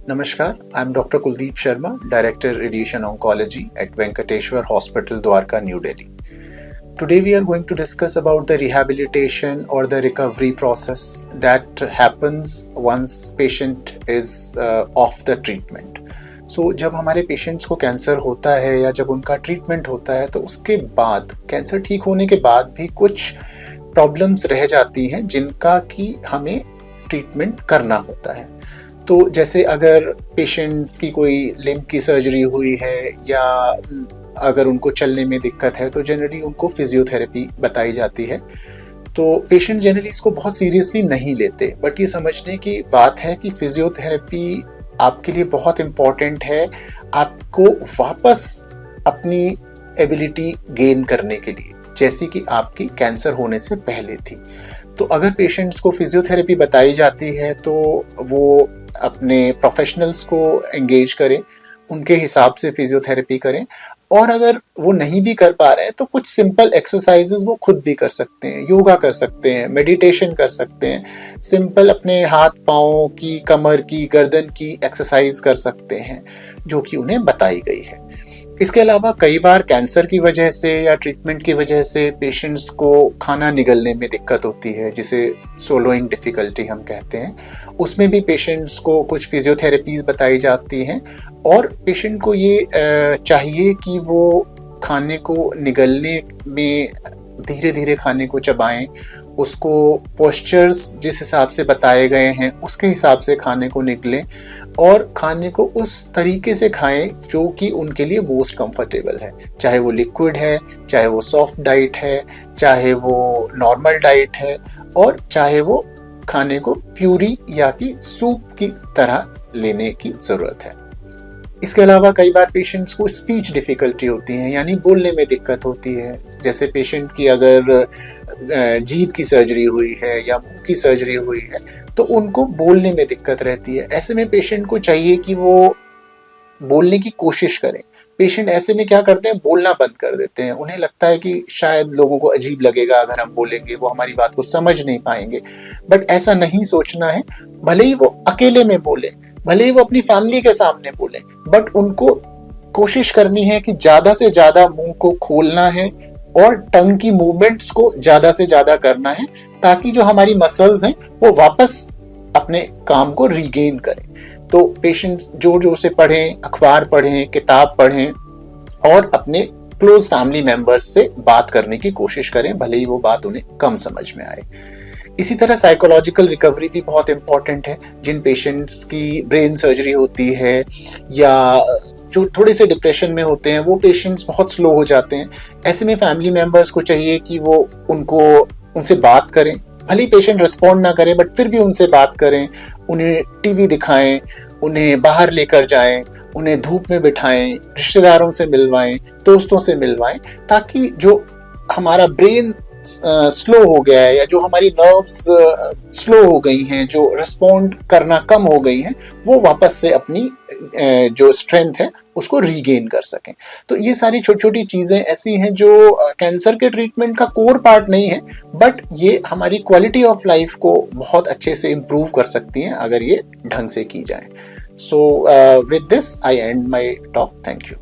Namaskar, I'm Dr. Kuldeep Sharma, Director Radiation Oncology at Venkateshwar Hospital, Dwarka, New Delhi. Today we are going to discuss about the rehabilitation or the recovery process that happens once patient is off the treatment. So जब हमारे patients को cancer होता है या जब उनका treatment होता है तो उसके बाद कैंसर ठीक होने के बाद भी कुछ प्रॉब्लम्स रह जाती हैं जिनका कि हमें ट्रीटमेंट करना होता है। तो जैसे अगर पेशेंट की कोई लिम्ब की सर्जरी हुई है या अगर उनको चलने में दिक्कत है तो जनरली उनको फिजियोथेरेपी बताई जाती है। तो पेशेंट जनरली इसको बहुत सीरियसली नहीं लेते, बट ये समझने की बात है कि फिजियोथेरेपी आपके लिए बहुत इम्पॉर्टेंट है आपको वापस अपनी एबिलिटी गेन करने के लिए, जैसी कि आपकी कैंसर होने से पहले थी। तो अगर पेशेंट्स को फिजियोथेरेपी बताई जाती है तो वो अपने प्रोफेशनल्स को एंगेज करें, उनके हिसाब से फिजियोथेरेपी करें, और अगर वो नहीं भी कर पा रहे हैं तो कुछ सिंपल एक्सरसाइजेस वो खुद भी कर सकते हैं, योगा कर सकते हैं, मेडिटेशन कर सकते हैं, सिंपल अपने हाथ पाँव की, कमर की, गर्दन की एक्सरसाइज कर सकते हैं जो कि उन्हें बताई गई है। इसके अलावा कई बार कैंसर की वजह से या ट्रीटमेंट की वजह से पेशेंट्स को खाना निगलने में दिक्कत होती है, जिसे सोलोइंग डिफ़िकल्टी हम कहते हैं। उसमें भी पेशेंट्स को कुछ फिजियोथेरेपीज़ बताई जाती हैं और पेशेंट को ये चाहिए कि वो खाने को निगलने में धीरे धीरे खाने को चबाएं, उसको पोस्चर्स जिस हिसाब से बताए गए हैं उसके हिसाब से खाने को निगलें और खाने को उस तरीके से खाएं जो कि उनके लिए मोस्ट कंफर्टेबल है, चाहे वो लिक्विड है, चाहे वो सॉफ्ट डाइट है, चाहे वो नॉर्मल डाइट है, और चाहे वो खाने को प्यूरी या कि सूप की तरह लेने की ज़रूरत है। इसके अलावा कई बार पेशेंट्स को स्पीच डिफ़िकल्टी होती है, यानी बोलने में दिक्कत होती है। जैसे पेशेंट की अगर जीभ की सर्जरी हुई है या मुंह की सर्जरी हुई है तो उनको बोलने में दिक्कत रहती है। ऐसे में पेशेंट को चाहिए कि वो बोलने की कोशिश करें। पेशेंट ऐसे में क्या करते हैं, बोलना बंद कर देते हैं। उन्हें लगता है कि शायद लोगों को अजीब लगेगा अगर हम बोलेंगे, वो हमारी बात को समझ नहीं पाएंगे, बट ऐसा नहीं सोचना है। भले ही वो अकेले में बोले, भले ही वो अपनी फैमिली के सामने बोले, बट उनको कोशिश करनी है कि ज़्यादा से ज़्यादा मुंह को खोलना है और टंग की मूवमेंट्स को ज़्यादा से ज़्यादा करना है, ताकि जो हमारी मसल्स हैं वो वापस अपने काम को रीगेन करें। तो पेशेंट्स जोर जोर से पढ़ें, अखबार पढ़ें, किताब पढ़ें और अपने क्लोज फैमिली मेंबर्स से बात करने की कोशिश करें, भले ही वो बात उन्हें कम समझ में आए। इसी तरह साइकोलॉजिकल रिकवरी भी बहुत इंपॉर्टेंट है। जिन पेशेंट्स की ब्रेन सर्जरी होती है या जो थोड़े से डिप्रेशन में होते हैं, वो पेशेंट्स बहुत स्लो हो जाते हैं। ऐसे में फैमिली मेंबर्स को चाहिए कि वो उनसे बात करें, भले ही पेशेंट रिस्पॉन्ड ना करे, बट फिर भी उनसे बात करें, उन्हें टीवी दिखाएं, उन्हें बाहर लेकर जाएं, उन्हें धूप में बिठाएं, रिश्तेदारों से मिलवाएं, दोस्तों से मिलवाएं, ताकि जो हमारा ब्रेन स्लो हो गया है या जो हमारी नर्व्स स्लो हो गई हैं, जो रिस्पॉन्ड करना कम हो गई हैं, वो वापस से अपनी जो स्ट्रेंथ है उसको रीगेन कर सकें। तो ये सारी छोटी छोटी चीज़ें ऐसी हैं जो कैंसर के ट्रीटमेंट का कोर पार्ट नहीं है, बट ये हमारी क्वालिटी ऑफ लाइफ को बहुत अच्छे से इम्प्रूव कर सकती हैं अगर ये ढंग से की जाए। So with this I and my talk. Thank you.